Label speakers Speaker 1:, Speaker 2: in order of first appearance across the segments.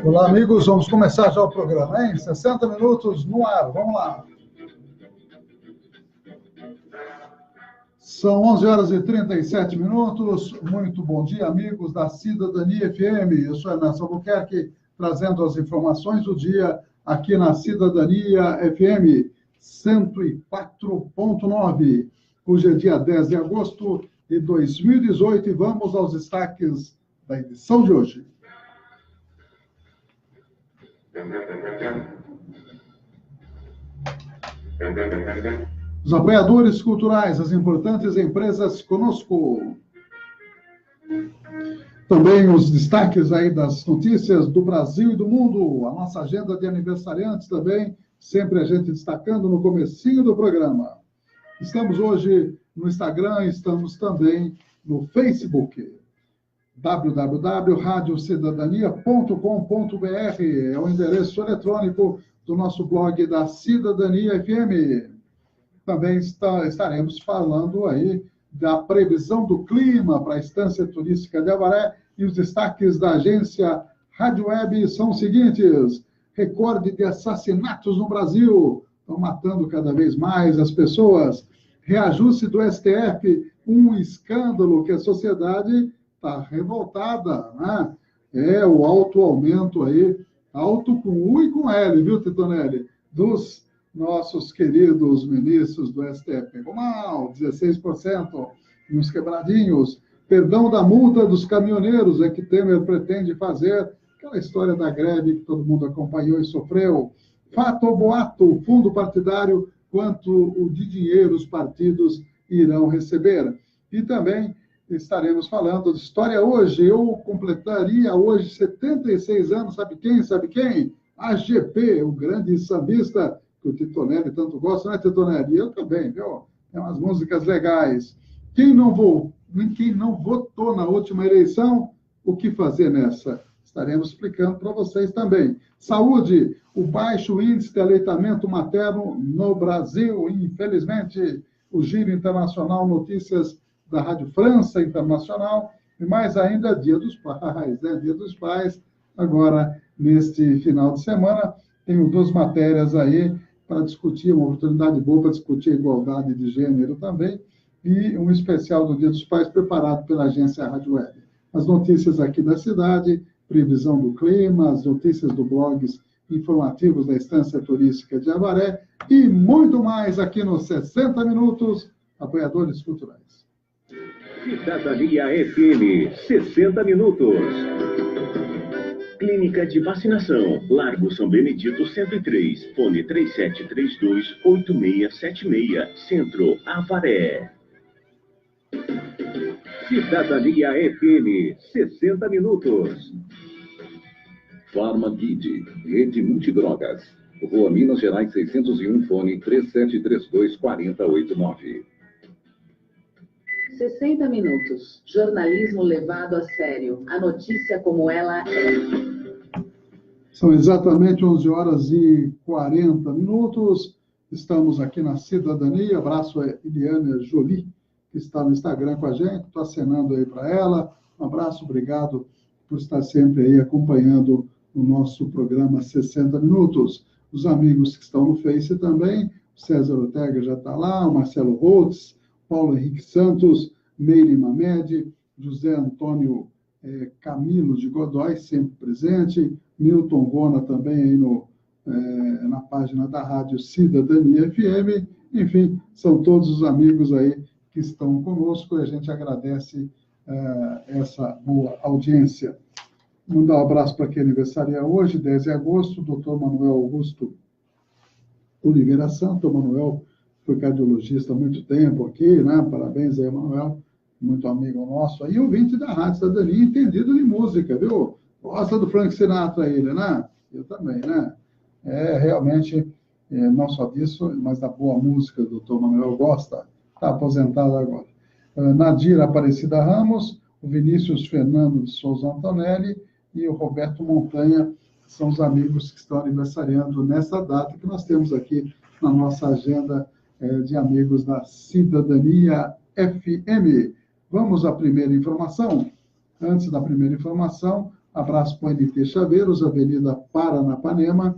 Speaker 1: Olá, amigos, vamos começar já o programa, hein? 60 minutos no ar, vamos lá. São 11 horas e 37 minutos. Muito bom dia, amigos da Cidadania FM. Eu sou Ernesto Albuquerque, trazendo as informações do dia aqui na Cidadania FM 104.9. Hoje é dia 10 de agosto de 2018 e vamos aos destaques da edição de hoje. Os apoiadores culturais, as importantes empresas conosco. Também os destaques aí das notícias do Brasil e do mundo. A nossa agenda de aniversariantes também, sempre a gente destacando no comecinho do programa. Estamos hoje no Instagram, estamos também no Facebook. www.radiocidadania.com.br é o endereço eletrônico do nosso blog da Cidadania FM. Também estaremos falando aí da previsão do clima para a Estância Turística de Avaré e os destaques da agência Rádio Web são os seguintes: recorde de assassinatos no Brasil, estão matando cada vez mais as pessoas, reajuste do STF, um escândalo que a sociedade está revoltada, né? É o alto aumento aí, alto com U e com L, viu, Titonelli? Dos nossos queridos ministros do STF. Pegou mal, 16%, e uns quebradinhos. Perdão da multa dos caminhoneiros, é que Temer pretende fazer, aquela história da greve que todo mundo acompanhou e sofreu. Fato ou boato, fundo partidário, quanto o de dinheiro os partidos irão receber. E também estaremos falando de história hoje. Eu completaria hoje 76 anos, sabe quem? Sabe quem? A GP, o grande sambista que o Titonelli tanto gosta, né, Titonelli? Eu também, viu? Tem umas músicas legais. Quem não votou na última eleição, o que fazer nessa? Estaremos explicando para vocês também. Saúde, o baixo índice de aleitamento materno no Brasil, infelizmente, o Giro Internacional, notícias da Rádio França Internacional, e mais ainda Dia dos Pais, né? Dia dos Pais, agora, neste final de semana, tenho duas matérias aí para discutir, uma oportunidade boa para discutir a igualdade de gênero também, e um especial do Dia dos Pais preparado pela agência Rádio Web. As notícias aqui da cidade, previsão do clima, as notícias do blogs informativos da Estância Turística de Avaré e muito mais aqui nos 60 Minutos, apoiadores culturais.
Speaker 2: Cidadania FM, 60 minutos. Clínica de Vacinação, Largo São Benedito 103, fone 3732-8676, Centro, Avaré. Cidadania FM, 60 minutos.
Speaker 3: Farmaguide, Rede Multidrogas, Rua Minas Gerais 601, fone 3732-4089.
Speaker 4: 60 minutos. Jornalismo levado a sério. A notícia como ela é.
Speaker 1: São exatamente 11 horas e 40 minutos. Estamos aqui na Cidadania. Abraço a Eliane Jolie, que está no Instagram com a gente. Estou acenando aí para ela. Um abraço, obrigado por estar sempre aí acompanhando o nosso programa 60 Minutos. Os amigos que estão no Face também. O César Ortega já está lá, o Marcelo Holtz, Paulo Henrique Santos, Meire Mamed, José Antônio Camilo de Godoy, sempre presente, Milton Gona também aí na página da Rádio Cidadania FM, enfim, são todos os amigos aí que estão conosco e a gente agradece essa boa audiência. Mandar um abraço para quem aniversaria hoje, 10 de agosto, Dr. Manuel Augusto Oliveira Santo. Manuel foi cardiologista há muito tempo aqui, né? Parabéns aí, Manuel, muito amigo nosso. Aí, ouvinte da Rádio Cidadania, entendido de música, viu? Gosta do Frank Sinatra, ele, né? Eu também, né? Realmente, não só disso, mas da boa música, o doutor Manuel gosta. Está aposentado agora. Nadir Aparecida Ramos, o Vinícius Fernando de Souza Antonelli e o Roberto Montanha, são os amigos que estão aniversariando nessa data que nós temos aqui na nossa agenda de amigos da Cidadania FM. Vamos à primeira informação. Antes da primeira informação, Abraço para o NT Chaveiros, Avenida Paranapanema,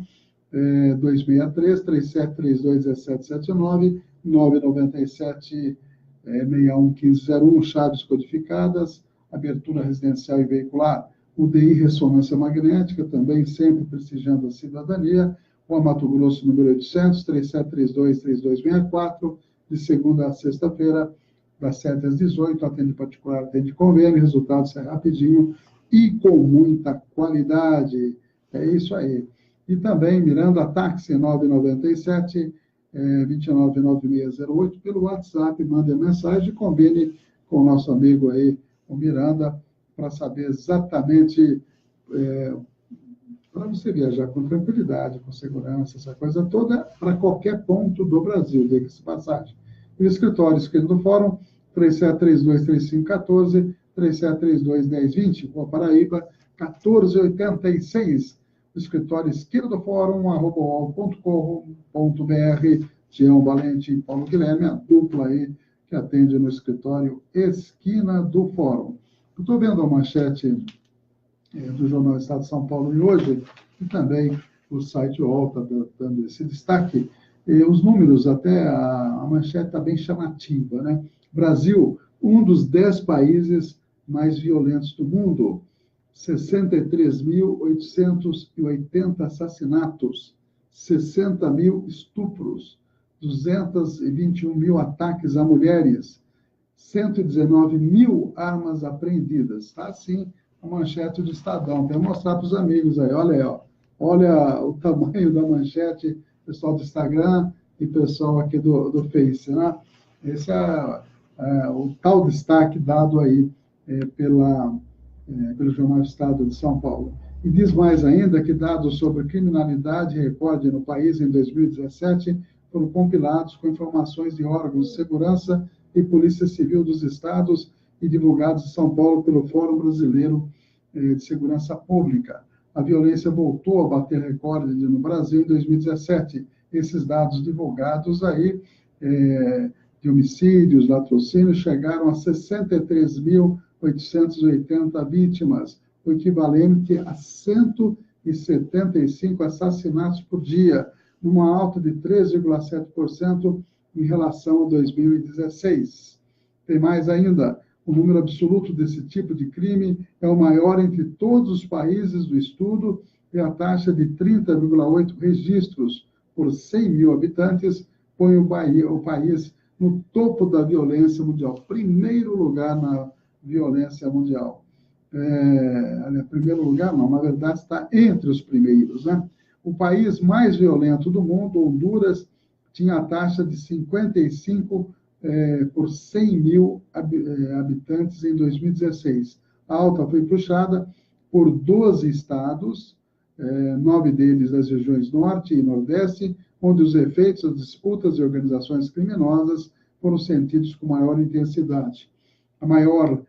Speaker 1: 263-3732-1779, 997-611501, chaves codificadas, abertura residencial e veicular, UDI Ressonância Magnética, também sempre prestigiando a cidadania, Rua Mato Grosso, número 800, 3732-3264, de segunda a sexta-feira, das 7 às 18, atende particular, atende convênio, resultado sai rapidinho e com muita qualidade. É isso aí. E também Miranda Táxi 997 299608 pelo WhatsApp, mande a mensagem e combine com o nosso amigo aí, o Miranda, para saber exatamente, para você viajar com tranquilidade, com segurança, essa coisa toda, para qualquer ponto do Brasil, diga-se passagem. E o escritório escrito do Fórum, 3732-3514, 3732-1020, Rua Paraíba, 1486. O escritório esquerdo do Fórum, @uol.com.br, Tião Valente e Paulo Guilherme, a dupla aí que atende no escritório Esquina do Fórum. Eu estou vendo a manchete do Jornal Estado de São Paulo e hoje, e também o site UOL está dando esse destaque. Os números, até a manchete está bem chamativa, né? Brasil, um dos 10 países mais violentos do mundo. 63.880 assassinatos, 60 mil estupros, 221 mil ataques a mulheres, 119 mil armas apreendidas. Está assim a manchete do Estadão. Quero mostrar para os amigos aí. Olha aí, ó. Olha o tamanho da manchete, pessoal do Instagram e pessoal aqui do Face, né? Esse é o tal destaque dado aí pelo Jornal Estado de São Paulo. E diz mais ainda que dados sobre criminalidade e recorde no país em 2017 foram compilados com informações de órgãos de segurança e Polícia Civil dos estados e divulgados em São Paulo pelo Fórum Brasileiro de Segurança Pública. A violência voltou a bater recorde no Brasil em 2017. Esses dados divulgados aí de homicídios, latrocínios, chegaram a 63.880 vítimas, o equivalente a 175 assassinatos por dia, numa alta de 3,7% em relação a 2016. Tem mais ainda, o número absoluto desse tipo de crime é o maior entre todos os países do estudo e a taxa de 30,8 registros por 100 mil habitantes põe o país no topo da violência mundial, primeiro lugar na violência mundial. Primeiro lugar, não, na verdade está entre os primeiros, né? O país mais violento do mundo, Honduras, tinha a taxa de 55 por 100 mil habitantes em 2016. A alta foi puxada por 12 estados, 9 deles das regiões Norte e Nordeste, onde os efeitos das disputas e organizações criminosas foram sentidos com maior intensidade. A maior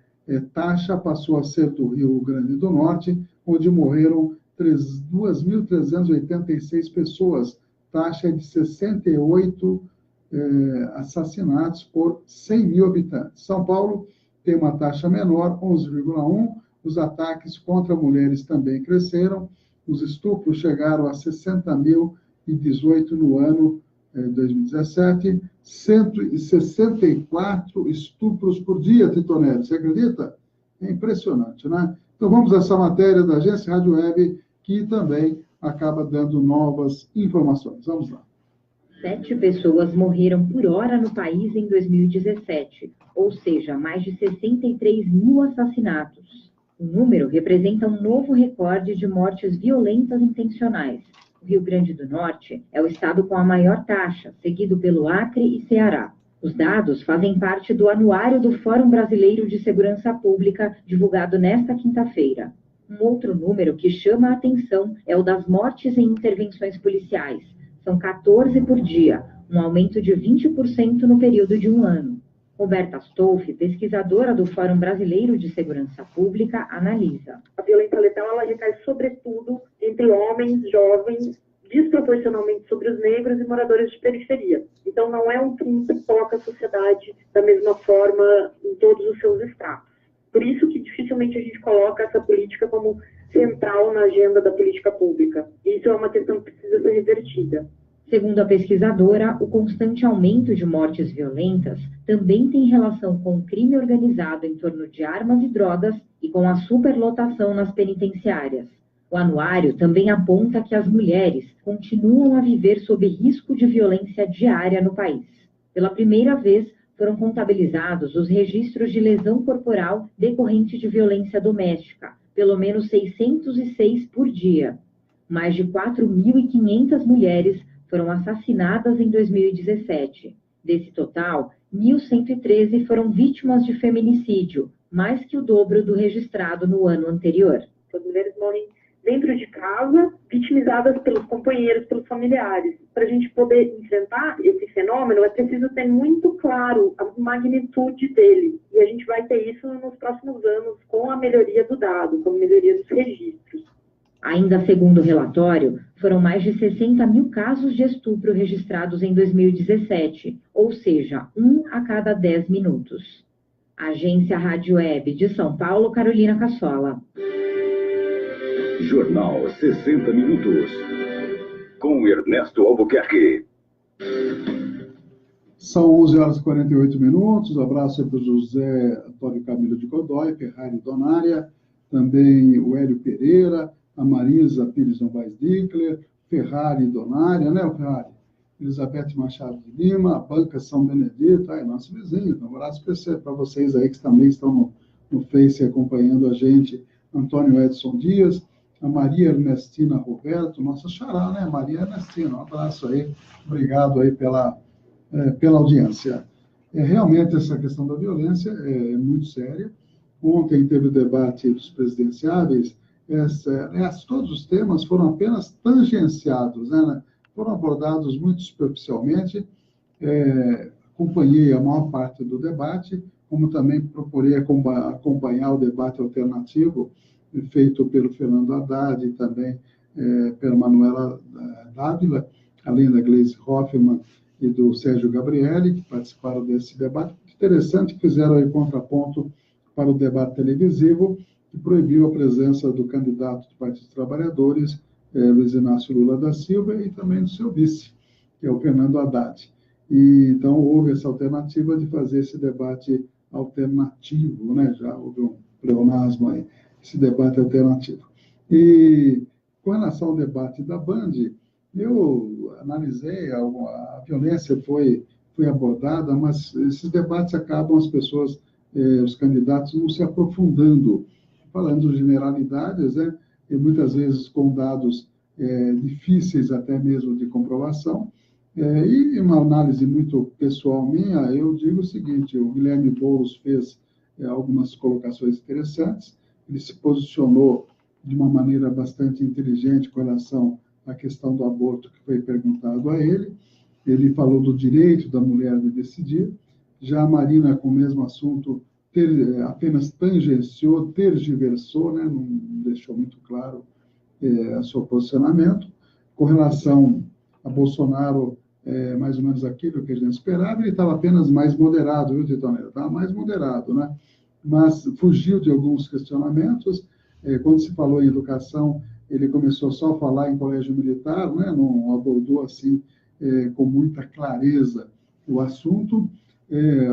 Speaker 1: taxa passou a ser do Rio Grande do Norte, onde morreram 2.386 pessoas, taxa de 68 assassinatos por 100 mil habitantes. São Paulo tem uma taxa menor, 11,1. Os ataques contra mulheres também cresceram. Os estupros chegaram a 60.018 no ano 2017, 164 estupros por dia, Titonelli. Você acredita? É impressionante, né? Então, vamos a essa matéria da Agência Rádio Web, que também acaba dando novas informações. Vamos lá.
Speaker 5: 7 pessoas morreram por hora no país em 2017, ou seja, mais de 63 mil assassinatos. O número representa um novo recorde de mortes violentas intencionais. O Rio Grande do Norte é o estado com a maior taxa, seguido pelo Acre e Ceará. Os dados fazem parte do anuário do Fórum Brasileiro de Segurança Pública, divulgado nesta quinta-feira. Um outro número que chama a atenção é o das mortes em intervenções policiais. São 14 por dia, um aumento de 20% no período de um ano. Roberta Stolfi, pesquisadora do Fórum Brasileiro de Segurança Pública, analisa.
Speaker 6: A violência letal ela recai sobretudo entre homens, jovens, desproporcionalmente sobre os negros e moradores de periferia. Então, não é um crime que toca a sociedade da mesma forma em todos os seus estratos. Por isso que dificilmente a gente coloca essa política como central na agenda da política pública. Isso é uma questão que precisa ser revertida.
Speaker 5: Segundo a pesquisadora, o constante aumento de mortes violentas também tem relação com o crime organizado em torno de armas e drogas e com a superlotação nas penitenciárias. O anuário também aponta que as mulheres continuam a viver sob risco de violência diária no país. Pela primeira vez, foram contabilizados os registros de lesão corporal decorrente de violência doméstica, pelo menos 606 por dia. Mais de 4.500 mulheres foram assassinadas em 2017. Desse total, 1.113 foram vítimas de feminicídio, mais que o dobro do registrado no ano anterior.
Speaker 6: As mulheres morrem dentro de casa, vitimizadas pelos companheiros, pelos familiares. Para a gente poder enfrentar esse fenômeno, é preciso ter muito claro a magnitude dele. E a gente vai ter isso nos próximos anos com a melhoria do dado, com a melhoria dos registros.
Speaker 5: Ainda segundo o relatório, foram mais de 60 mil casos de estupro registrados em 2017, ou seja, 1 a cada 10 minutos. Agência Rádio Web de São Paulo, Carolina Cassola.
Speaker 3: Jornal 60 Minutos. Com Ernesto Albuquerque.
Speaker 1: São 11 horas e 48 minutos. Abraço aí para o José Antônio Camilo de Godoy, Ferrari Donária, também o Hélio Pereira, a Marisa Pires Novaes Dickler, Ferrari Donária, né, o Ferrari? Elizabeth Machado de Lima, a Banca São Benedito, nosso vizinho. Um abraço para vocês aí que também estão no Face acompanhando a gente. Antônio Edson Dias, a Maria Ernestina Roberto, nossa xará, né, Maria Ernestina, um abraço aí, obrigado aí pela audiência. Realmente essa questão da violência é muito séria. Ontem teve o debate dos presidenciáveis, todos os temas foram apenas tangenciados, né? Foram abordados muito superficialmente. Acompanhei a maior parte do debate, como também procurei acompanhar o debate alternativo feito pelo Fernando Haddad e também pela Manuela Dávila, além da Gleisi Hoffmann e do Sérgio Gabrielli, que participaram desse debate. Interessante, fizeram aí contraponto para o debate televisivo, que proibiu a presença do candidato do Partido dos Trabalhadores, Luiz Inácio Lula da Silva, e também do seu vice, que é o Fernando Haddad. E, então, houve essa alternativa de fazer esse debate alternativo, né? Já houve um pleonasmo aí, esse debate alternativo. E, com relação ao debate da Band, eu analisei, a violência foi abordada, mas esses debates acabam as pessoas, os candidatos, não se aprofundando, falando generalidades, né? E muitas vezes com dados difíceis até mesmo de comprovação. E uma análise muito pessoal minha, eu digo o seguinte: o Guilherme Boulos fez algumas colocações interessantes, ele se posicionou de uma maneira bastante inteligente com relação à questão do aborto que foi perguntado a ele. Ele falou do direito da mulher de decidir. Já a Marina, com o mesmo assunto, apenas tangenciou, tergiversou, né? Não deixou muito claro o seu posicionamento. Com relação a Bolsonaro, mais ou menos aquilo que a gente esperava, ele estava apenas mais moderado, viu, Titoneiro? Estava mais moderado, né? Mas fugiu de alguns questionamentos. Quando se falou em educação, ele começou só a falar em colégio militar, né? Não abordou assim com muita clareza o assunto.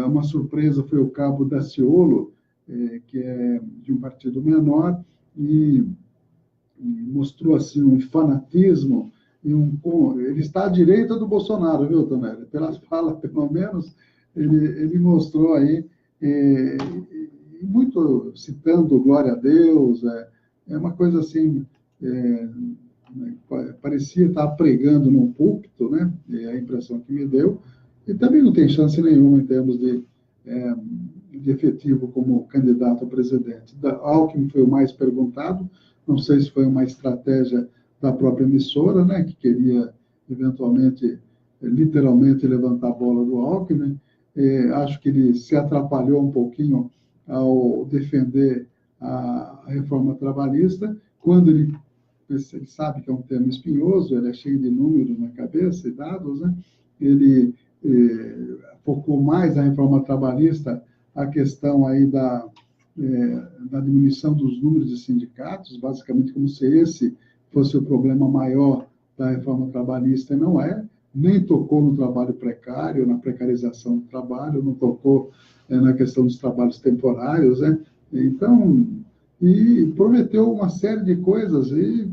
Speaker 1: Uma surpresa foi o cabo Daciolo, que é de um partido menor, e mostrou assim um fanatismo, ele está à direita do Bolsonaro, viu, Tonelli? Pelas falas, pelo menos, ele mostrou aí, muito citando Glória a Deus, uma coisa assim, parecia estar pregando num púlpito, né? É a impressão que me deu. E também não tem chance nenhuma em termos de efetivo como candidato a presidente. Alckmin foi o mais perguntado, não sei se foi uma estratégia da própria emissora, né, que queria, eventualmente, literalmente, levantar a bola do Alckmin. Acho que ele se atrapalhou um pouquinho ao defender a reforma trabalhista, quando ele sabe que é um tema espinhoso, ele é cheio de números na cabeça e dados, né? Ele focou mais na reforma trabalhista a questão aí da diminuição dos números de sindicatos, basicamente como se esse fosse o problema maior da reforma trabalhista, e não é, nem tocou no trabalho precário, na precarização do trabalho, não tocou na questão dos trabalhos temporários, né? Então, e prometeu uma série de coisas e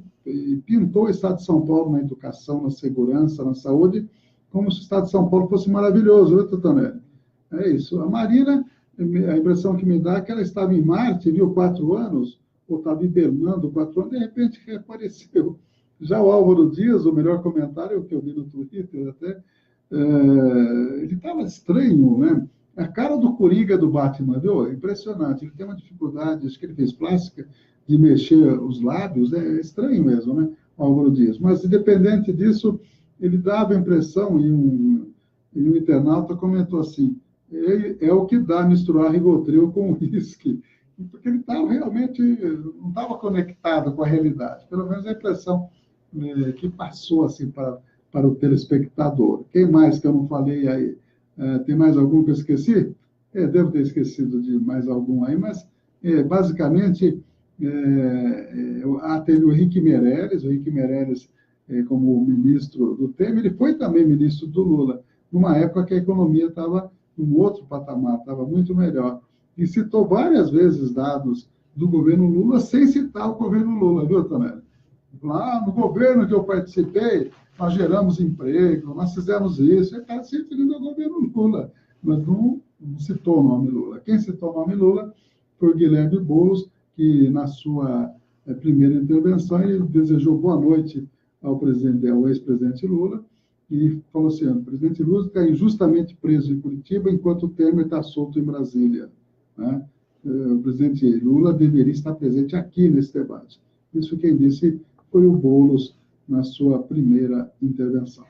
Speaker 1: pintou o Estado de São Paulo na educação, na segurança, na saúde, como se o Estado de São Paulo fosse maravilhoso, viu, Tutanelli? É isso. A Marina, a impressão que me dá é que ela estava em Marte, viu, 4 anos, ou estava hibernando 4 anos, de repente reapareceu. Já o Álvaro Dias, o melhor comentário que eu vi no Twitter até, ele estava estranho, né? A cara do Coringa do Batman, viu? É impressionante. Ele tem uma dificuldade, acho que ele fez plástica, de mexer os lábios, é estranho mesmo, né? O Álvaro Dias. Mas, independente disso, ele dava a impressão, e um internauta comentou assim, é o que dá misturar Rivotril com uísque, porque ele estava realmente, não estava conectado com a realidade, pelo menos a impressão que passou assim para o telespectador. Quem mais que eu não falei aí? Tem mais algum que eu esqueci? Devo ter esquecido de mais algum aí, mas basicamente teve o Henrique Meirelles, como ministro do Temer, ele foi também ministro do Lula, numa época que a economia estava num outro patamar, estava muito melhor. E citou várias vezes dados do governo Lula, sem citar o governo Lula, viu, Tonelli? Lá no governo que eu participei, nós geramos emprego, nós fizemos isso. Ele está se referindo ao governo Lula, mas não citou o nome Lula. Quem citou o nome Lula foi o Guilherme Boulos, que na sua primeira intervenção ele desejou boa noite ao ex-presidente Lula, e falou assim, o presidente Lula está injustamente preso em Curitiba, enquanto o Temer está solto em Brasília. Né? O presidente Lula deveria estar presente aqui nesse debate. Isso quem disse foi o Boulos na sua primeira intervenção.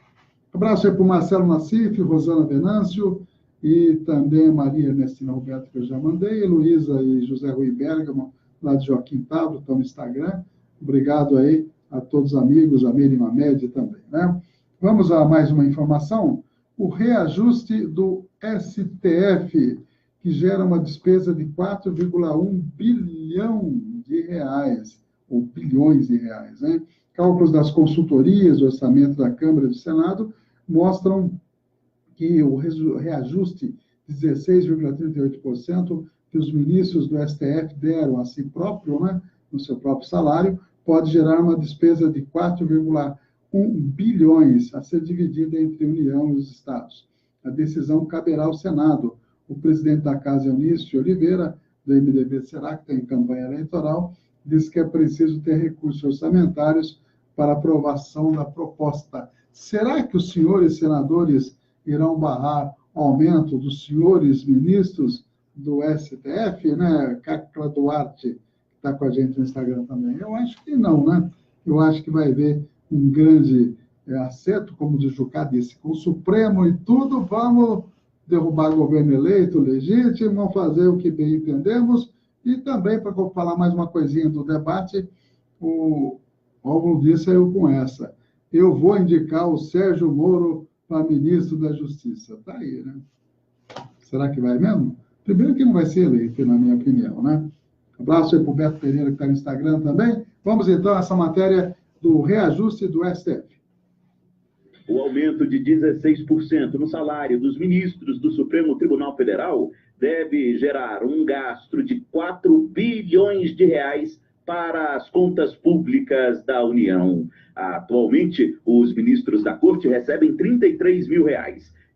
Speaker 1: Abraço aí para o Marcelo Nassif, Rosana Venâncio, e também a Maria Ernestina Roberto, que eu já mandei, Heloísa e José Rui Bergamo, lá de Joaquim Tavro, estão no Instagram. Obrigado aí a todos os amigos, a Miriam Amédia também, né? Vamos a mais uma informação. O reajuste do STF, que gera uma despesa de 4,1 bilhão de reais, ou bilhões de reais, né? Cálculos das consultorias do orçamento da Câmara e do Senado mostram que o reajuste de 16,38% que os ministros do STF deram a si próprio, né, no seu próprio salário, pode gerar uma despesa de 4,1 bilhões a ser dividida entre a União e os estados. A decisão caberá ao Senado. O presidente da Casa, Eunício Oliveira, do MDB Será, que está em campanha eleitoral, disse que é preciso ter recursos orçamentários para aprovação da proposta. Será que os senhores senadores irão barrar o aumento dos senhores ministros do STF, né? Cacla Duarte, que está com a gente no Instagram também. Eu acho que não, né? Eu acho que vai haver um grande acerto, como o de Jucá disse, com o Supremo e tudo, vamos derrubar o governo eleito, legítimo, vamos fazer o que bem entendemos. E também, para falar mais uma coisinha do debate, o Álvaro Dias saiu com essa. Eu vou indicar o Sérgio Moro para ministro da Justiça. Está aí, né? Será que vai mesmo? Primeiro que não vai ser eleito, na minha opinião, né? Abraço aí para o Beto Pereira, que está no Instagram também. Vamos, então, a essa matéria do reajuste do STF.
Speaker 2: O aumento de 16% no salário dos ministros do Supremo Tribunal Federal deve gerar um gasto de 4 bilhões de reais para as contas públicas da União. Atualmente, os ministros da Corte recebem R$ 33 mil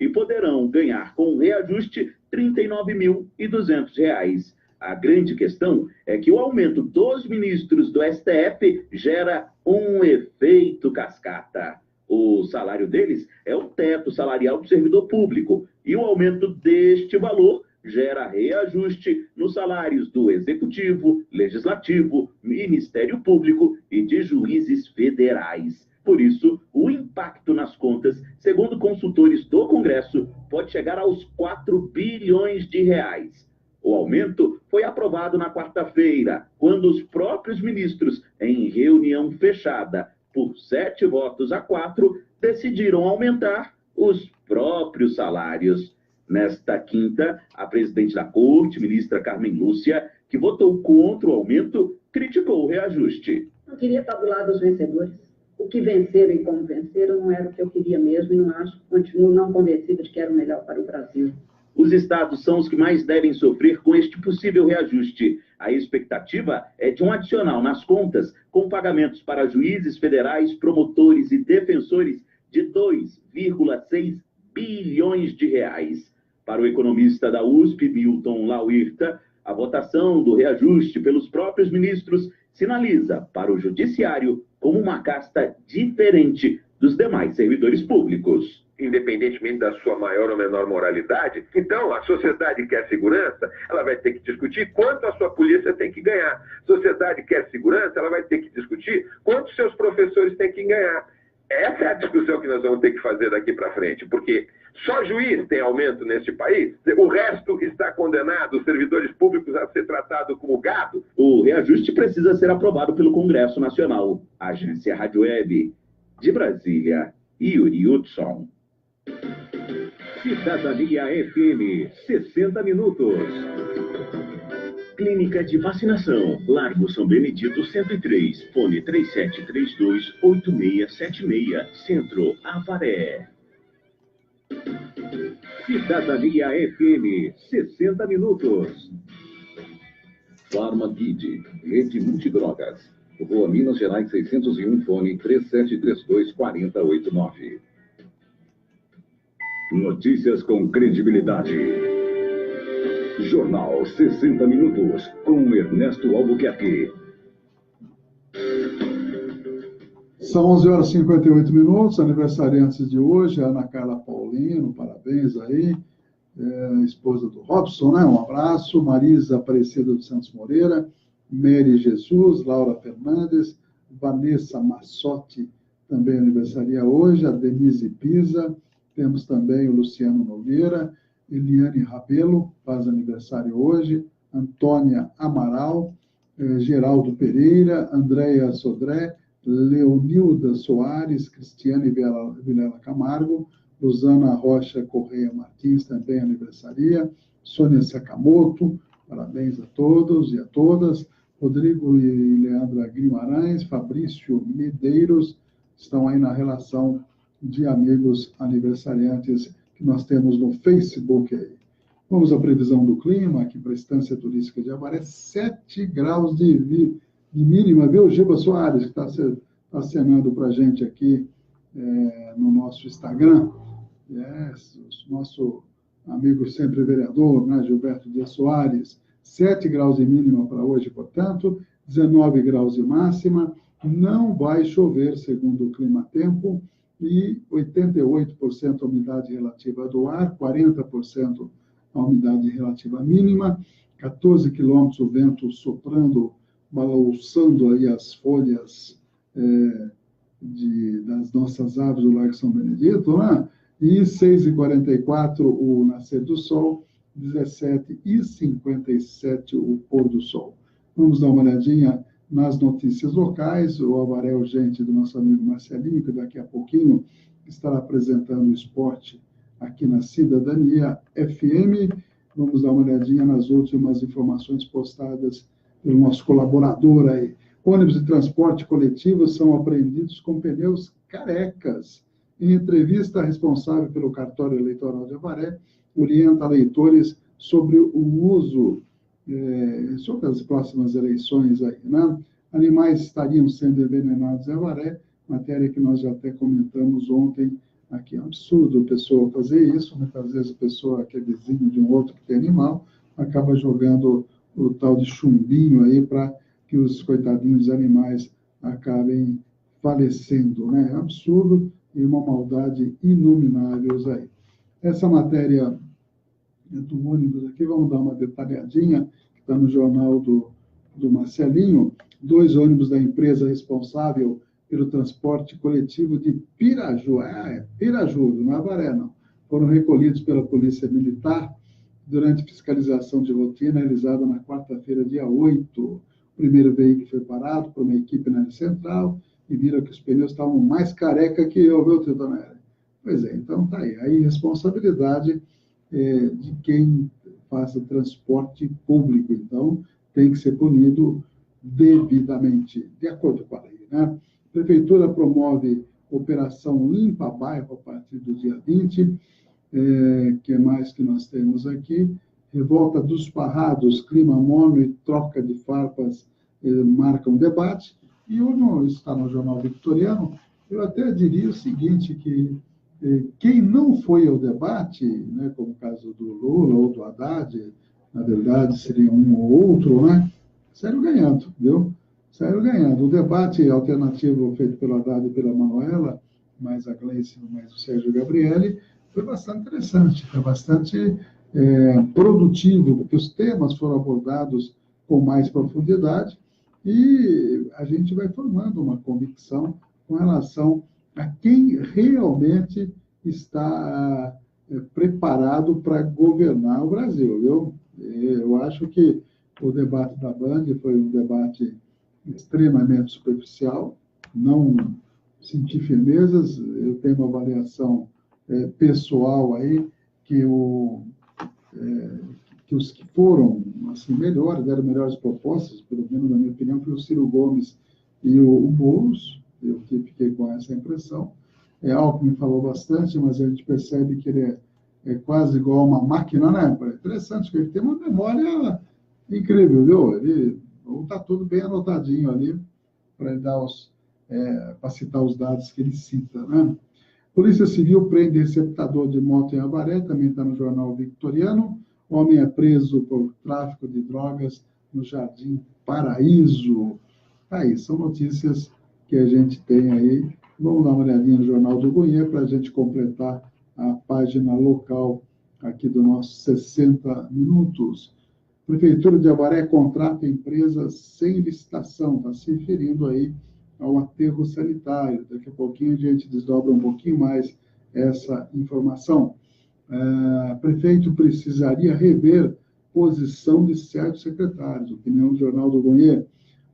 Speaker 2: e poderão ganhar com o reajuste R$ 39.200. A grande questão é que o aumento dos ministros do STF gera um efeito cascata. O salário deles é o teto salarial do servidor público e o aumento deste valor gera reajuste nos salários do Executivo, Legislativo, Ministério Público e de juízes federais. Por isso, o impacto nas contas, segundo consultores do Congresso, pode chegar aos 4 bilhões de reais. O aumento foi aprovado na quarta-feira, quando os próprios ministros, em reunião fechada, por 7 votos a 4, decidiram aumentar os próprios salários. Nesta quinta, a presidente da Corte, ministra Carmen Lúcia, que votou contra o aumento, criticou o reajuste.
Speaker 7: Eu queria estar do lado dos vencedores. O que venceram e como venceram não era o que eu queria mesmo e não acho, continuo não convencida de que era o melhor para o Brasil.
Speaker 2: Os estados são os que mais devem sofrer com este possível reajuste. A expectativa é de um adicional nas contas, com pagamentos para juízes federais, promotores e defensores de 2,6 bilhões de reais. Para o economista da USP, Milton Lauirta, a votação do reajuste pelos próprios ministros sinaliza para o judiciário como uma casta diferente dos demais servidores públicos.
Speaker 8: Independentemente da sua maior ou menor moralidade. Então, a sociedade quer segurança, ela vai ter que discutir quanto a sua polícia tem que ganhar. A sociedade quer segurança, ela vai ter que discutir quanto seus professores têm que ganhar. Essa é a discussão que nós vamos ter que fazer daqui para frente, porque só juiz tem aumento neste país, o resto está condenado, os servidores públicos a ser tratados como gado.
Speaker 2: O reajuste precisa ser aprovado pelo Congresso Nacional. Agência Rádio Web, de Brasília, Yuri Hudson.
Speaker 3: Cidadania FM, 60 minutos.
Speaker 2: Clínica de Vacinação, Largo São Benedito 103, fone 3732-8676, Centro, Avaré.
Speaker 3: Cidadania FM, 60 minutos. Farmaguide, Rede Multidrogas. Rua Minas Gerais 601, fone 3732-4089. Notícias com credibilidade. Jornal 60 Minutos, com Ernesto Albuquerque.
Speaker 1: São 11h58, aniversariantes de hoje, Ana Carla Paulino, parabéns aí, esposa do Robson, né? Um abraço, Marisa Aparecida dos Santos Moreira, Mary Jesus, Laura Fernandes, Vanessa Massotti, também aniversaria hoje, a Denise Pisa, temos também o Luciano Nogueira, Eliane Rabelo, faz aniversário hoje, Antônia Amaral, Geraldo Pereira, Andréia Sodré, Leonilda Soares, Cristiane Vilela Camargo, Rosana Rocha Correia Martins, também aniversaria, Sônia Sakamoto, parabéns a todos e a todas, Rodrigo e Leandra Guimarães, Fabrício Medeiros, estão aí na relação de amigos aniversariantes que nós temos no Facebook aí. Vamos à previsão do clima, aqui para a Estância Turística de Avaré, 7 graus de mínima, viu, Giba Soares, que está acenando para a gente aqui no nosso Instagram. Nosso amigo sempre vereador, né, Gilberto Dias Soares, 7 graus de mínima para hoje, portanto, 19 graus de máxima, não vai chover, segundo o Climatempo, e 88% a umidade relativa do ar, 40% a umidade relativa mínima, 14 quilômetros o vento soprando, balançando aí as folhas das nossas árvores do Largo São Benedito, né? E 6h44 o nascer do sol, 17h57 o pôr do sol. Vamos dar uma olhadinha nas notícias locais, o Avaré Urgente do nosso amigo Marcelinho, que daqui a pouquinho estará apresentando o esporte aqui na Cidadania FM. Vamos dar uma olhadinha nas últimas informações postadas pelo nosso colaborador aí. Ônibus de transporte coletivo são apreendidos com pneus carecas. Em entrevista, a responsável pelo cartório eleitoral de Avaré orienta leitores sobre o uso sobre as próximas eleições aí, né? Animais estariam sendo envenenados em Avaré, matéria que nós já até comentamos ontem aqui. É um absurdo a pessoa fazer isso, muitas vezes a pessoa que é vizinho de um outro que tem animal, acaba jogando o tal de chumbinho aí para que os coitadinhos animais acabem falecendo, né? É um absurdo e uma maldade inominável aí. Essa matéria do ônibus aqui, vamos dar uma detalhadinha, que está no jornal do Marcelinho. 2 ônibus da empresa responsável pelo transporte coletivo de Piraju, Piraju, não é Avaré, não, foram recolhidos pela Polícia Militar durante fiscalização de rotina realizada na quarta-feira, dia 8. O primeiro veículo foi parado por uma equipe na área central e viram que os pneus estavam mais careca que eu, viu, Tetonera? Pois é, então tá aí. A irresponsabilidade de quem faça transporte público. Então, tem que ser punido devidamente, de acordo com a lei, né? A Prefeitura promove Operação Limpa Bairro a partir do dia 20. Que mais que nós temos aqui? Revolta dos Parrados, clima morno e troca de farpas marcam debate. E está no Jornal Vitoriano, eu até diria o seguinte, que quem não foi ao debate, né, como o caso do Lula ou do Haddad, na verdade seria um ou outro, né, saiu ganhando, viu? Saiu ganhando. O debate alternativo feito pelo Haddad e pela Manuela, mais a Gleice, mais o Sérgio Gabrielli, foi bastante interessante, foi bastante produtivo, porque os temas foram abordados com mais profundidade e a gente vai formando uma convicção com relação a quem realmente está preparado para governar o Brasil, viu? Eu acho que o debate da Band foi um debate extremamente superficial, não senti firmezas, eu tenho uma avaliação pessoal aí, que os que foram assim, melhores, deram melhores propostas, pelo menos na minha opinião, foi o Ciro Gomes e o Boulos, eu fiquei com essa impressão. Alckmin falou bastante, mas a gente percebe que ele é quase igual a uma máquina, né? É interessante, que ele tem uma memória incrível, viu? Ele está tudo bem anotadinho ali, para ele dar para citar os dados que ele cita, né? Polícia Civil prende receptador de moto em Avaré, também está no Jornal Vitoriano. Homem é preso por tráfico de drogas no Jardim Paraíso. Aí, são notícias que a gente tem aí. Vamos dar uma olhadinha no Jornal do Goiê para a gente completar a página local aqui do nosso 60 Minutos. Prefeitura de Avaré contrata empresa sem licitação, está se referindo aí ao aterro sanitário. Daqui a pouquinho a gente desdobra um pouquinho mais essa informação. Prefeito precisaria rever posição de certos secretários, opinião do Jornal do Goiê.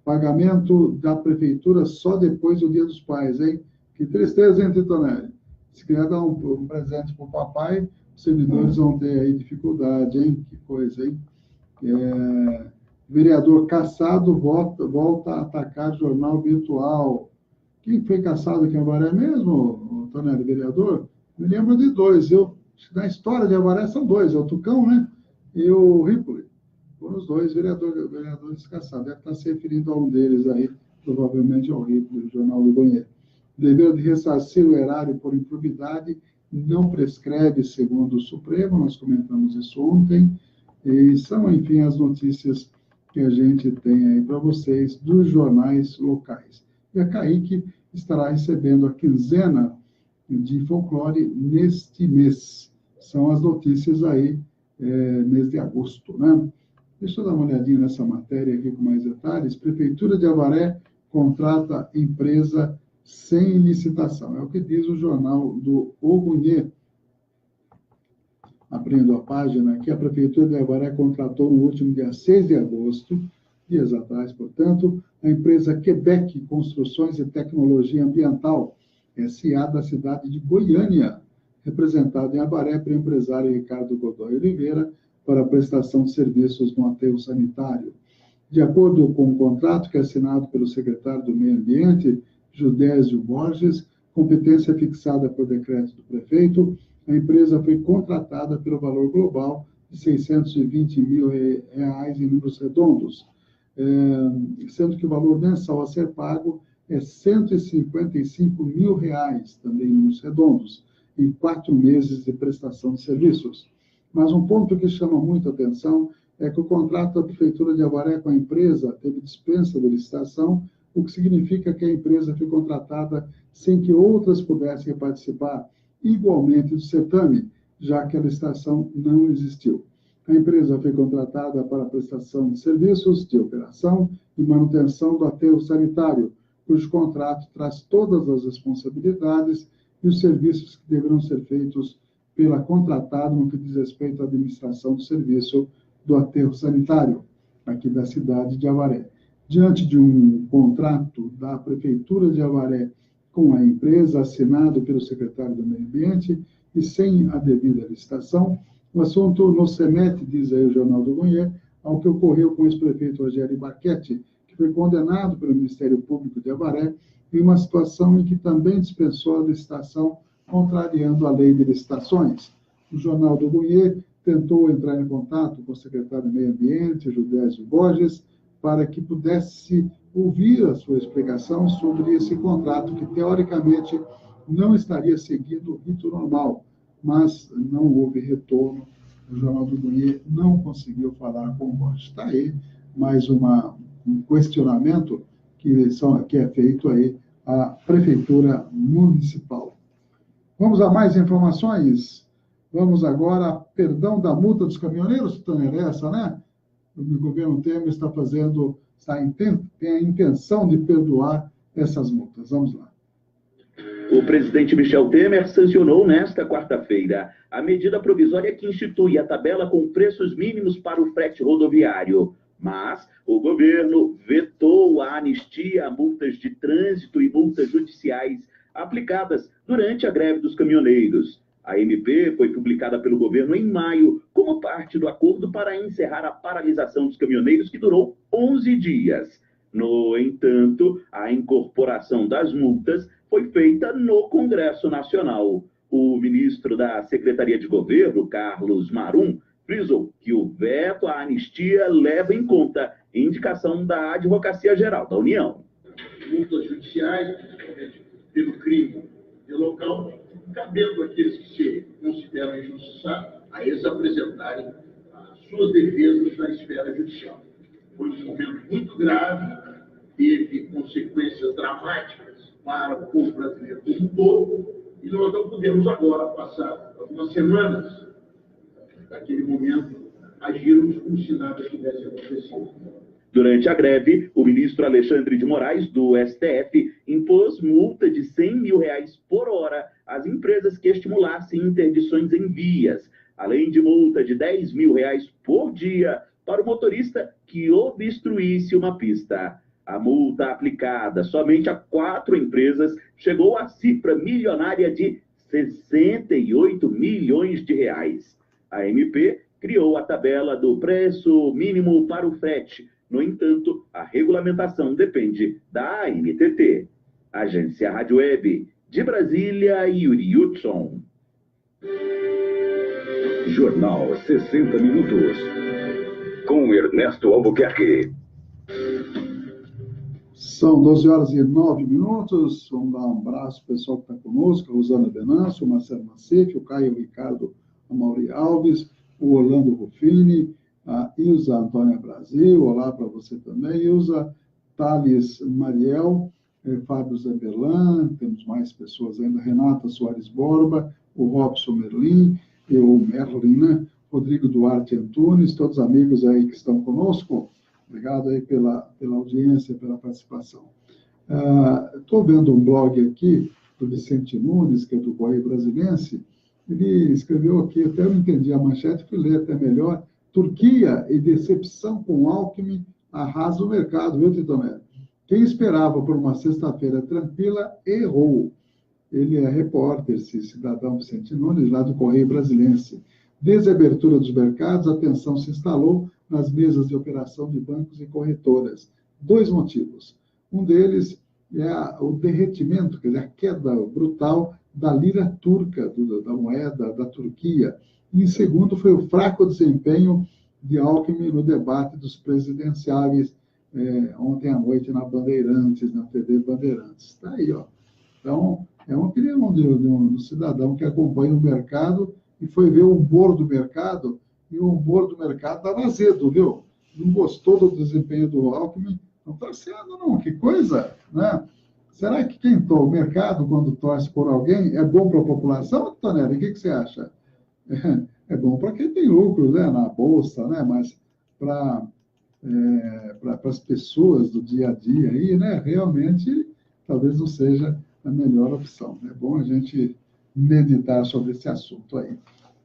Speaker 1: Pagamento da prefeitura só depois do Dia dos Pais, hein? Que tristeza, hein, Titonelli? Se quiser dar um presente para o papai, os servidores vão ter aí dificuldade, hein? Que coisa, hein? Vereador caçado volta a atacar jornal virtual. Quem foi caçado aqui em Avaré mesmo, Tonelli, vereador? Me lembro de dois. Na história de Avaré são dois, é o Tucão, né? E o Ripley. Foram os dois vereadores caçados. Deve estar se referindo a um deles aí, provavelmente ao Ripley, do Jornal do Goiê. Dever de ressarcir o erário por improbidade não prescreve, segundo o Supremo, nós comentamos isso ontem, e são, enfim, as notícias que a gente tem aí para vocês dos jornais locais. E a Kaique estará recebendo a quinzena de folclore neste mês. São as notícias aí, mês de agosto, né? Deixa eu dar uma olhadinha nessa matéria aqui com mais detalhes. Prefeitura de Avaré contrata empresa sem licitação. É o que diz o jornal do O Goiê. Abrindo a página aqui, a Prefeitura de Avaré contratou no último dia 6 de agosto, dias atrás, portanto, a empresa Quebec Construções e Tecnologia Ambiental, SA da cidade de Goiânia, representada em Avaré pelo empresário Ricardo Godoy Oliveira, para a prestação de serviços no aterro sanitário. De acordo com o contrato que é assinado pelo secretário do Meio Ambiente, Judésio Borges, competência fixada por decreto do prefeito, a empresa foi contratada pelo valor global de R$620 mil em números redondos, sendo que o valor mensal a ser pago é R$155 mil, também em números redondos, em 4 meses de prestação de serviços. Mas um ponto que chama muito a atenção é que o contrato da Prefeitura de Avaré com a empresa teve dispensa de licitação, o que significa que a empresa foi contratada sem que outras pudessem participar igualmente do certame, já que a licitação não existiu. A empresa foi contratada para a prestação de serviços de operação e manutenção do aterro sanitário, cujo contrato traz todas as responsabilidades e os serviços que deverão ser feitos pela contratada no que diz respeito à administração do serviço do aterro sanitário, aqui da cidade de Avaré. Diante de um contrato da Prefeitura de Avaré com a empresa, assinado pelo secretário do Meio Ambiente, e sem a devida licitação, O assunto no CEMET, diz aí o Jornal do Goiás, ao que ocorreu com o ex-prefeito Rogério Baquete, que foi condenado pelo Ministério Público de Avaré em uma situação em que também dispensou a licitação, contrariando a lei de licitações. O Jornal do Goiás tentou entrar em contato com o secretário de Meio Ambiente, Judésio Borges, para que pudesse ouvir a sua explicação sobre esse contrato, que teoricamente não estaria seguindo o rito normal, mas não houve retorno. O Jornal do Goiás não conseguiu falar com o Borges. Está aí mais um questionamento que é feito aí à Prefeitura Municipal. Vamos a mais informações? Vamos agora a perdão da multa dos caminhoneiros, Tânia, essa, né? O governo Temer tem a intenção de perdoar essas multas. Vamos lá.
Speaker 2: O presidente Michel Temer sancionou nesta quarta-feira a medida provisória que institui a tabela com preços mínimos para o frete rodoviário. Mas o governo vetou a anistia a multas de trânsito e multas judiciais aplicadas durante a greve dos caminhoneiros. A MP foi publicada pelo governo em maio como parte do acordo para encerrar a paralisação dos caminhoneiros, que durou 11 dias. No entanto, a incorporação das multas foi feita no Congresso Nacional. O ministro da Secretaria de Governo, Carlos Marum, frisou que o veto à anistia leva em conta a indicação da Advocacia Geral da União.
Speaker 9: Multas judiciais pelo crime de local, cabendo aqueles que se consideram injustiçados, a eles apresentarem as suas defesas na esfera judicial. Foi um momento muito grave, teve consequências dramáticas para o povo brasileiro como um todo, e nós não podemos agora, passar algumas semanas daquele momento, agirmos como se nada tivesse acontecido.
Speaker 2: Durante a greve, o ministro Alexandre de Moraes, do STF, impôs multa de R$100 mil por hora às empresas que estimulassem interdições em vias, além de multa de R$10 mil por dia para o motorista que obstruísse uma pista. A multa aplicada somente a 4 empresas chegou à cifra milionária de R$68 milhões. A MP criou a tabela do preço mínimo para o frete. No entanto, a regulamentação depende da ANTT. Agência Rádio Web, de Brasília, Yuri Hudson.
Speaker 3: Jornal 60 Minutos. Com Ernesto Albuquerque.
Speaker 1: São 12h09. Vamos dar um abraço para o pessoal que está conosco, a Rosana Venâncio, o Marcelo Macete, o Caio Ricardo Amauri Alves, o Orlando Ruffini, a Ilza Antônia Brasil, olá para você também, Ilza Thales Mariel, Fábio Zamberlan, temos mais pessoas ainda, Renata Soares Borba, o Robson Merlin, o Merlin, né? Rodrigo Duarte Antunes, todos os amigos aí que estão conosco, obrigado aí pela audiência, pela participação. Estou vendo um blog aqui do Vicente Nunes, que é do Correio Brasilense, ele escreveu aqui, até eu não entendi a manchete, fui ler até melhor, Turquia e decepção com Alckmin arrasa o mercado, viu, Titomé? Quem esperava por uma sexta-feira tranquila, errou. Ele é repórter, esse cidadão Vicente Nunes, lá do Correio Brasilense. Desde a abertura dos mercados, a tensão se instalou nas mesas de operação de bancos e corretoras. 2 motivos. Um deles é o derretimento, quer dizer, a queda brutal da lira turca, da moeda da Turquia. E, em segundo, foi o fraco desempenho de Alckmin no debate dos presidenciáveis ontem à noite na Bandeirantes, na TV Bandeirantes. Está aí, ó. Então, é uma opinião de um cidadão que acompanha o mercado e foi ver o humor do mercado, e o humor do mercado estava azedo, viu? Não gostou do desempenho do Alckmin, não está sendo, não. Que coisa, né? Será que o mercado, quando torce por alguém, é bom para a população, Tonelli? O que você acha? É bom para quem tem lucro, né, na bolsa, né? Mas para as pessoas do dia a dia aí, né, realmente talvez não seja a melhor opção. É bom a gente meditar sobre esse assunto aí.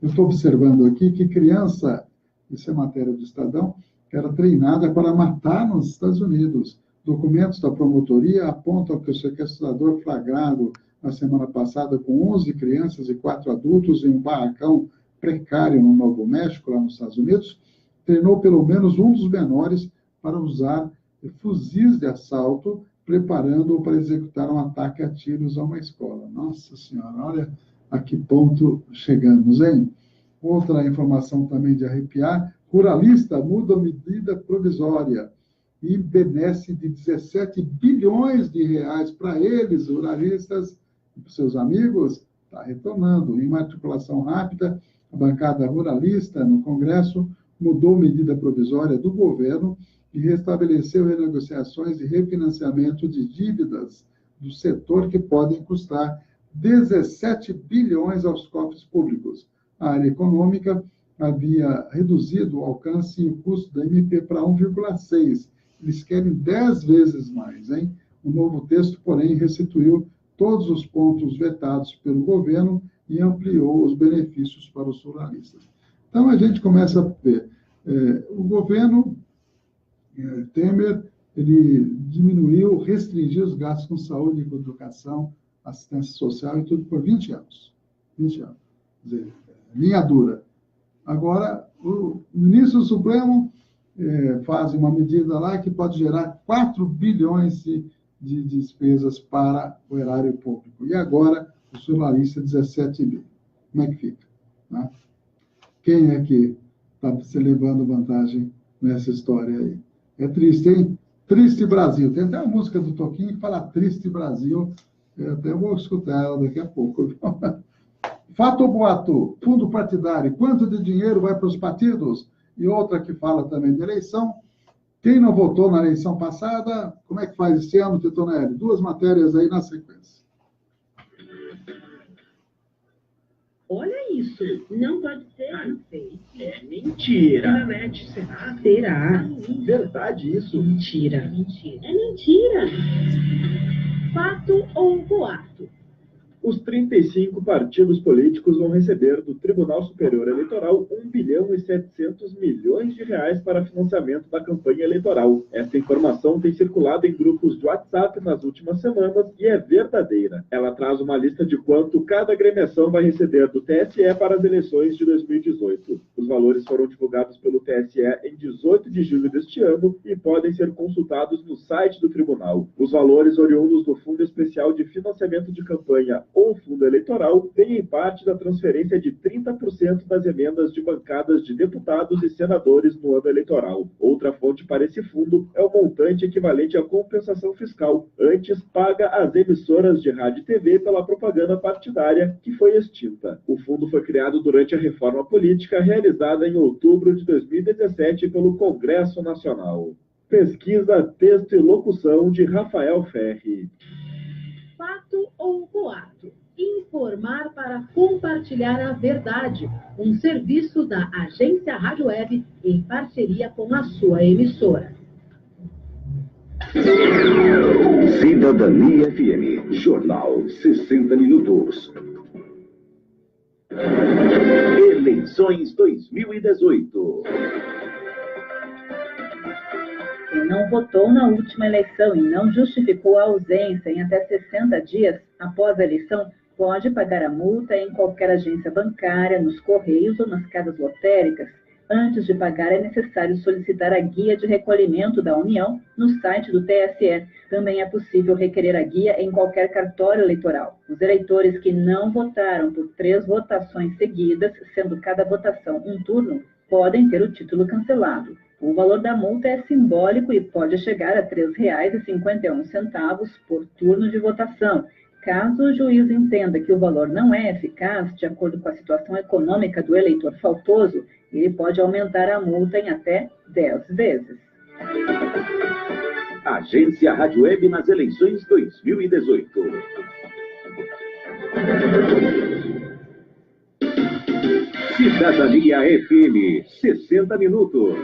Speaker 1: Eu estou observando aqui que criança, isso é matéria do Estadão, que era treinada para matar nos Estados Unidos. Documentos da promotoria apontam que o sequestrador flagrado na semana passada com 11 crianças e 4 adultos em um barracão precário no Novo México, lá nos Estados Unidos, treinou pelo menos um dos menores para usar fuzis de assalto, preparando-o para executar um ataque a tiros a uma escola. Nossa Senhora, olha a que ponto chegamos, hein? Outra informação também de arrepiar: ruralista muda medida provisória e benesse de 17 bilhões de reais para eles, ruralistas, e para seus amigos. Está retomando. Em matriculação rápida, a bancada ruralista no Congresso mudou medida provisória do governo e restabeleceu renegociações e refinanciamento de dívidas do setor que podem custar 17 bilhões aos cofres públicos. A área econômica havia reduzido o alcance e o custo da MP para 1,6. Eles querem 10 vezes mais, hein? O novo texto, porém, restituiu todos os pontos vetados pelo governo e ampliou os benefícios para os ruralistas. Então, a gente começa a ver. O governo Temer, ele diminuiu, restringiu os gastos com saúde, com educação, assistência social e tudo por 20 anos. 20 anos. Quer dizer, linha dura. Agora, o ministro Supremo faz uma medida lá que pode gerar 4 bilhões de despesas para o erário público. E agora, o ruralista 17 bi. Como é que fica? Né? Quem é que está se levando vantagem nessa história aí? É triste, hein? Triste Brasil. Tem até uma música do Toquinho que fala Triste Brasil. Eu até vou escutar ela daqui a pouco. Fato ou boato? Fundo partidário. Quanto de dinheiro vai para os partidos? E outra que fala também de eleição. Quem não votou na eleição passada, como é que faz esse ano, Titonelli? 2 matérias aí na sequência.
Speaker 10: Olha isso, não pode ser. É mentira. Na net, será? Será?
Speaker 11: Verdade isso?
Speaker 10: Mentira. É mentira. Fato ou boato?
Speaker 11: Os 35 partidos políticos vão receber do Tribunal Superior Eleitoral 1 bilhão e 700 milhões de reais para financiamento da campanha eleitoral. Esta informação tem circulado em grupos de WhatsApp nas últimas semanas e é verdadeira. Ela traz uma lista de quanto cada agremiação vai receber do TSE para as eleições de 2018. Os valores foram divulgados pelo TSE em 18 de julho deste ano e podem ser consultados no site do tribunal. Os valores oriundos do Fundo Especial de Financiamento de Campanha ou fundo eleitoral vem em parte da transferência de 30% das emendas de bancadas de deputados e senadores no ano eleitoral. Outra fonte para esse fundo é o montante equivalente à compensação fiscal, antes paga às emissoras de rádio e TV pela propaganda partidária, que foi extinta. O fundo foi criado durante a reforma política realizada em outubro de 2017 pelo Congresso Nacional. Pesquisa, texto e locução de Rafael Ferri.
Speaker 12: Fato ou boato? Informar para compartilhar a verdade. Um serviço da Agência Rádio Web em parceria com a sua emissora.
Speaker 3: Cidadania FM, Jornal 60 Minutos.
Speaker 2: Eleições 2018.
Speaker 13: Quem não votou na última eleição e não justificou a ausência em até 60 dias após a eleição, pode pagar a multa em qualquer agência bancária, nos Correios ou nas casas lotéricas. Antes de pagar, é necessário solicitar a guia de recolhimento da União no site do TSE. Também é possível requerer a guia em qualquer cartório eleitoral. Os eleitores que não votaram por 3 votações seguidas, sendo cada votação um turno, podem ter o título cancelado. O valor da multa é simbólico e pode chegar a R$ 3,51 por turno de votação. Caso o juiz entenda que o valor não é eficaz, de acordo com a situação econômica do eleitor faltoso, ele pode aumentar a multa em até 10 vezes.
Speaker 2: Agência Rádio Web nas eleições 2018. Cidadania FM, 60 minutos.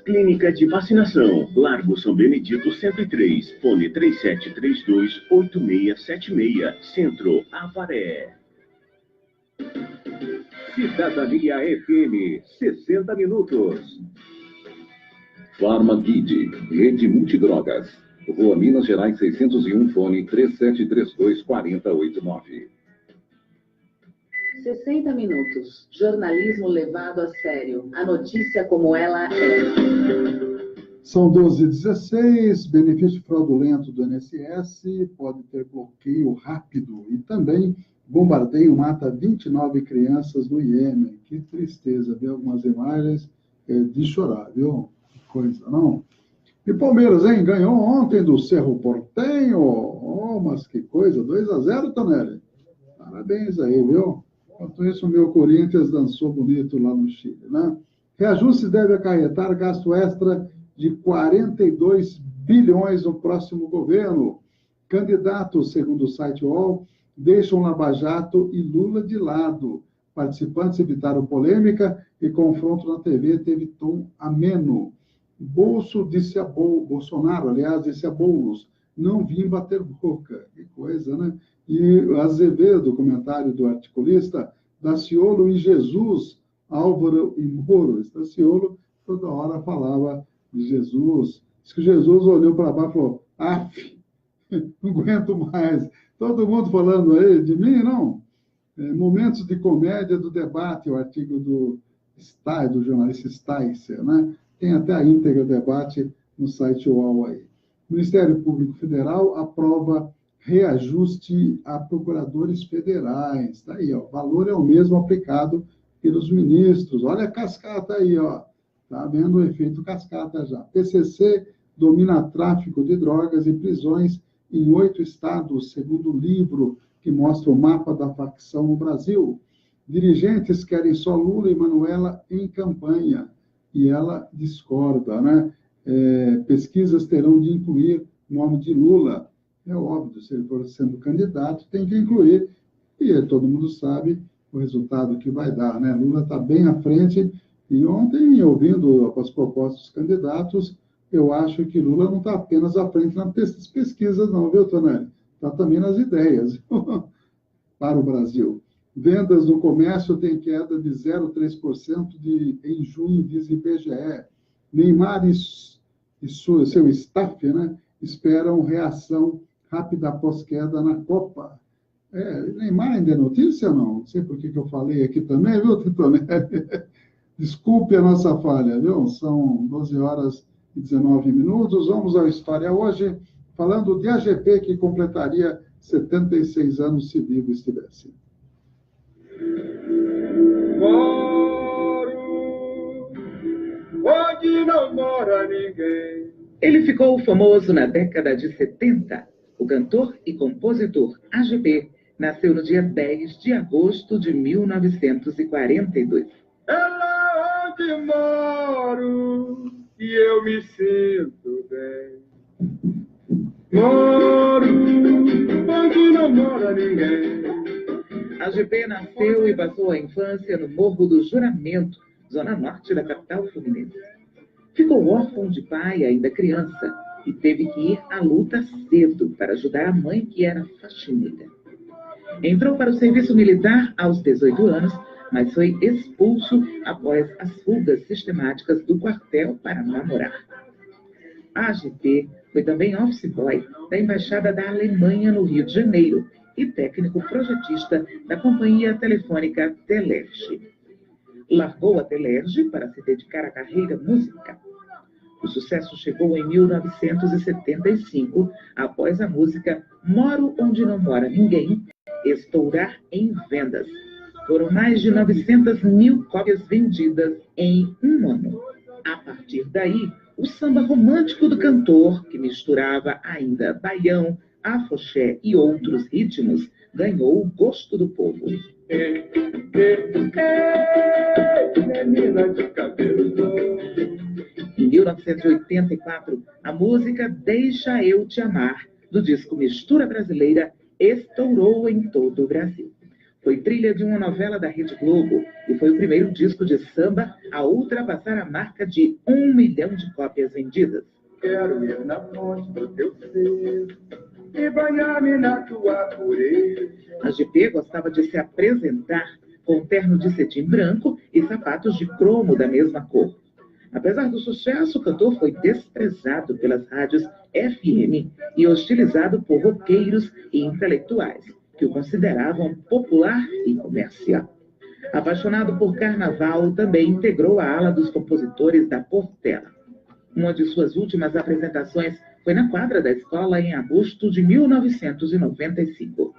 Speaker 2: Clínica de Vacinação, Largo São Benedito 103, fone 3732-8676, Centro, Avaré. Cidadania FM, 60 minutos.
Speaker 3: Farmaguide, Rede Multidrogas. Rua Minas Gerais 601, fone 3732-4089.
Speaker 4: 60 minutos. Jornalismo levado a sério. A notícia como ela é.
Speaker 1: São 12h16. Benefício fraudulento do INSS pode ter bloqueio rápido. E também bombardeio mata 29 crianças no Iêmen. Que tristeza, ver algumas imagens de chorar, viu? Que coisa, não? E Palmeiras, hein? Ganhou ontem do Cerro Porteño. Oh, mas que coisa, 2-0, Tonelli. Parabéns aí, viu? Enquanto isso, o meu Corinthians dançou bonito lá no Chile, né? Reajuste deve acarretar gasto extra de 42 bilhões no próximo governo. Candidatos, segundo o site UOL, deixam Lava Jato e Lula de lado. Participantes evitaram polêmica e confronto na TV teve tom ameno. Bolsonaro, aliás, disse a Boulos, não vim bater boca. Que coisa, né? E Azevedo, comentário do articulista, Daciolo e Jesus, Álvaro e Moro. Daciolo toda hora falava de Jesus. Diz que Jesus olhou para baixo e falou, não aguento mais. Todo mundo falando aí de mim, não? Momentos de comédia do debate, o artigo do jornalista Sticer, né? Tem até a íntegra do debate no site UOL aí. O Ministério Público Federal aprova reajuste a procuradores federais. Está aí, ó. O valor é o mesmo aplicado pelos ministros. Olha a cascata aí, ó. Está vendo o efeito cascata já. PCC domina tráfico de drogas e prisões em 8 estados, segundo o livro que mostra o mapa da facção no Brasil. Dirigentes querem só Lula e Manuela em campanha. E ela discorda, né? Pesquisas terão de incluir o nome de Lula. É óbvio, se ele for sendo candidato, tem que incluir. E todo mundo sabe o resultado que vai dar, né? Lula está bem à frente. E ontem, ouvindo as propostas dos candidatos, eu acho que Lula não está apenas à frente nas pesquisas, não, viu, Tonelli? Está também nas ideias para o Brasil. Vendas no comércio têm queda de 0,3% em junho, diz IBGE. Neymar e seu staff, né, esperam reação rápida após queda na Copa. Neymar ainda é notícia ou não? Não sei por que eu falei aqui também, viu, Titonelli? Desculpe a nossa falha, viu? São 12h19. Vamos à história hoje, falando de AGP, que completaria 76 anos se vivo estivesse.
Speaker 14: Moro onde não mora ninguém.
Speaker 15: Ele ficou famoso na década de 70. O cantor e compositor AGP nasceu no dia 10 de agosto de 1942.
Speaker 14: É lá onde moro e eu me sinto bem. Moro onde não mora ninguém.
Speaker 15: AGP nasceu e passou a infância no Morro do Juramento, zona norte da capital fluminense. Ficou órfão de pai ainda criança e teve que ir à luta cedo para ajudar a mãe, que era faxineira. Entrou para o serviço militar aos 18 anos, mas foi expulso após as fugas sistemáticas do quartel para namorar. A AGP foi também office boy da Embaixada da Alemanha no Rio de Janeiro e técnico projetista da companhia telefônica Telerge. Largou a Telerge para se dedicar à carreira musical. O sucesso chegou em 1975, após a música Moro Onde Não Mora Ninguém estourar em vendas. Foram mais de 900 mil cópias vendidas em um ano. A partir daí, o samba romântico do cantor, que misturava ainda baião, afoxé e outros ritmos, ganhou o gosto do povo.
Speaker 14: Menina de cabelo.
Speaker 15: Em 1984, a música Deixa Eu Te Amar, do disco Mistura Brasileira, estourou em todo o Brasil. Foi trilha de uma novela da Rede Globo e foi o primeiro disco de samba a ultrapassar a marca de 1 milhão de cópias vendidas.
Speaker 14: Quero ir na fonte do teu ser e banhar-me na tua pureza.
Speaker 15: A AGP gostava de se apresentar com terno de cetim branco e sapatos de cromo da mesma cor. Apesar do sucesso, o cantor foi desprezado pelas rádios FM e hostilizado por roqueiros e intelectuais, que o consideravam popular e comercial. Apaixonado por carnaval, também integrou a ala dos compositores da Portela. Uma de suas últimas apresentações foi na quadra da escola em agosto de 1995.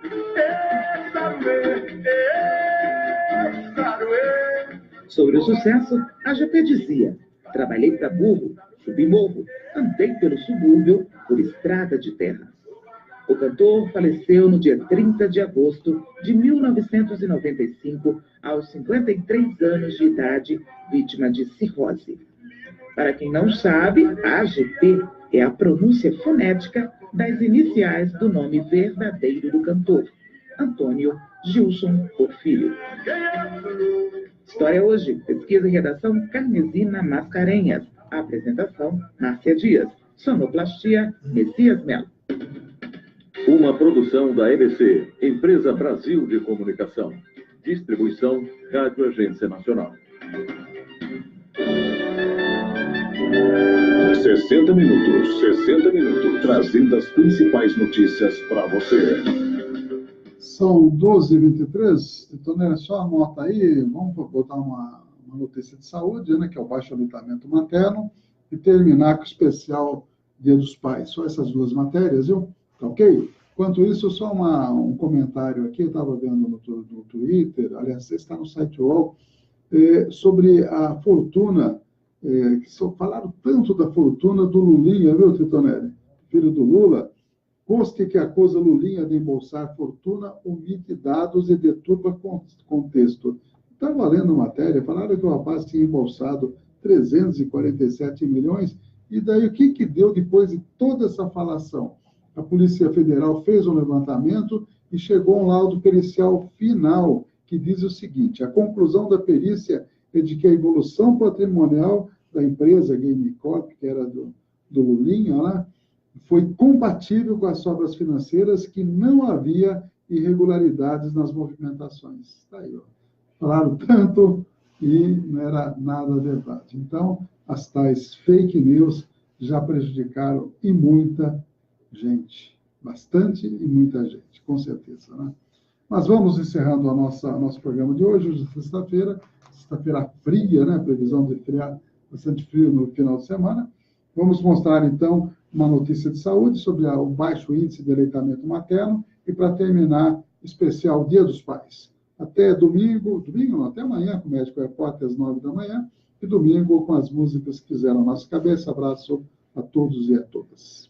Speaker 15: Sobre o sucesso, a GP dizia: trabalhei para burro, subi morro, andei pelo subúrbio, por estrada de terra. O cantor faleceu no dia 30 de agosto de 1995, aos 53 anos de idade, vítima de cirrose. Para quem não sabe, a AGP é a pronúncia fonética das iniciais do nome verdadeiro do cantor, Antônio Gilson Porfírio. História hoje, pesquisa e redação Carmesina Mascarenhas. A apresentação, Márcia Dias. Sonoplastia, Messias Melo.
Speaker 3: Uma produção da EBC, Empresa Brasil de Comunicação. Distribuição, Rádio Agência Nacional. 60 minutos, trazendo as principais notícias para você.
Speaker 1: São 12h23, então só anota aí, vamos botar uma notícia de saúde, né, que é o baixo aleitamento materno, e terminar com o especial Dia dos Pais. Só essas duas matérias, viu? Tá ok? Enquanto isso, só um comentário aqui, eu estava vendo no Twitter, aliás, está no site UOL, sobre a fortuna, que falaram tanto da fortuna do Lulinha, viu, Titonelli? Filho do Lula, Cosque que acusa Lulinha de embolsar fortuna, omite dados e deturpa contexto. Estava lendo a matéria, falaram que o rapaz tinha embolsado 347 milhões, e daí o que deu depois de toda essa falação? A Polícia Federal fez um levantamento e chegou a um laudo pericial final, que diz o seguinte: a conclusão da perícia é de que a evolução patrimonial da empresa Game Corp, que era do Lulinha, né, foi compatível com as sobras financeiras, que não havia irregularidades nas movimentações. Está aí, ó. Falaram tanto e não era nada verdade. Então, as tais fake news já prejudicaram e muita gente. Bastante e muita gente, com certeza, né? Mas vamos encerrando nosso programa de hoje é sexta-feira fria, né? Previsão de friar, bastante frio no final de semana. Vamos mostrar, então, uma notícia de saúde sobre o baixo índice de aleitamento materno e, para terminar, especial Dia dos Pais. Até domingo não, até amanhã, com o Médico Repórter, às 9 da manhã, e domingo com as músicas que fizeram a nossa cabeça. Abraço a todos e a todas.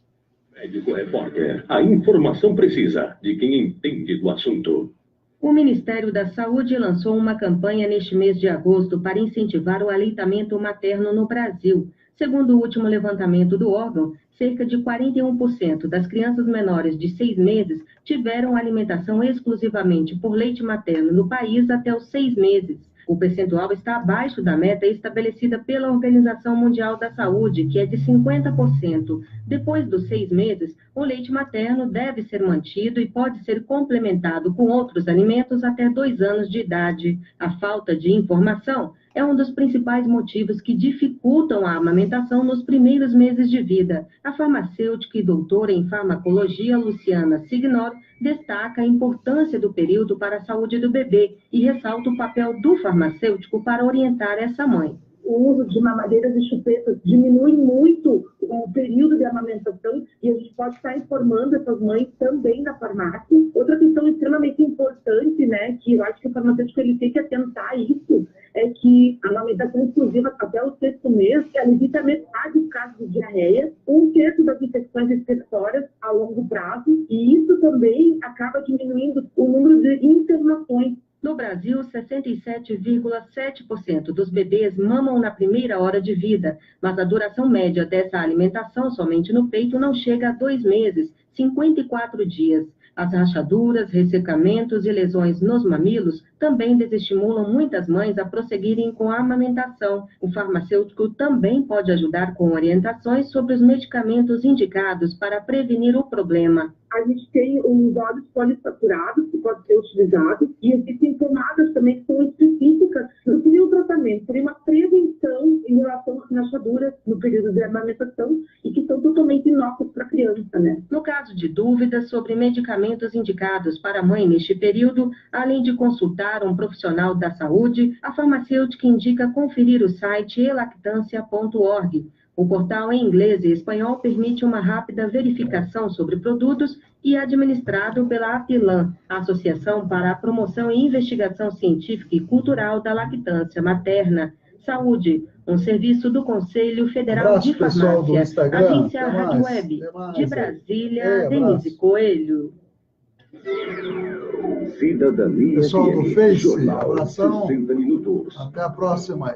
Speaker 16: Médico Repórter, a informação precisa de quem entende do assunto.
Speaker 5: O Ministério da Saúde lançou uma campanha neste mês de agosto para incentivar o aleitamento materno no Brasil. Segundo o último levantamento do órgão, cerca de 41% das crianças menores de 6 meses tiveram alimentação exclusivamente por leite materno no país até os 6 meses. O percentual está abaixo da meta estabelecida pela Organização Mundial da Saúde, que é de 50%. Depois dos 6 meses, o leite materno deve ser mantido e pode ser complementado com outros alimentos até 2 anos de idade. A falta de informação é um dos principais motivos que dificultam a amamentação nos primeiros meses de vida. A farmacêutica e doutora em farmacologia, Luciana Signor, destaca a importância do período para a saúde do bebê e ressalta o papel do farmacêutico para orientar essa mãe.
Speaker 6: O uso de mamadeiras e chupetas diminui muito o período de amamentação e a gente pode estar informando essas mães também na farmácia. Outra questão extremamente importante, né, que eu acho que o farmacêutico ele tem que atentar a isso, é que a amamentação exclusiva até o 6º mês, ela evita metade dos casos de diarreia, 1/3 das infecções respiratórias a longo prazo, e isso também acaba diminuindo o número de internações.
Speaker 5: No Brasil, 67,7% dos bebês mamam na primeira hora de vida, mas a duração média dessa alimentação somente no peito não chega a 2 meses, 54 dias. As rachaduras, ressecamentos e lesões nos mamilos também desestimulam muitas mães a prosseguirem com a amamentação. O farmacêutico também pode ajudar com orientações sobre os medicamentos indicados para prevenir o problema.
Speaker 6: a gente tem os óleos poliinsaturados que podem ser utilizados e existem pomadas também que são específicas, não seria um tratamento, seria uma prevenção em relação às rachaduras no período de amamentação e que são totalmente inócuas para a criança, né?
Speaker 17: No caso de dúvidas sobre medicamentos indicados para a mãe neste período, além de consultar um profissional da saúde, a farmacêutica indica conferir o site elactancia.org. O portal em inglês e espanhol permite uma rápida verificação sobre produtos e é administrado pela APILAN, Associação para a Promoção e Investigação Científica e Cultural da Lactância Materna. Saúde, um serviço do Conselho Federal de Farmácia. Agência Rádio Web. De Brasília, Denise Coelho.
Speaker 3: Cidadania.
Speaker 1: Pessoal do Face,
Speaker 3: Jornal
Speaker 1: abração.
Speaker 3: 60 minutos.
Speaker 1: Até a próxima.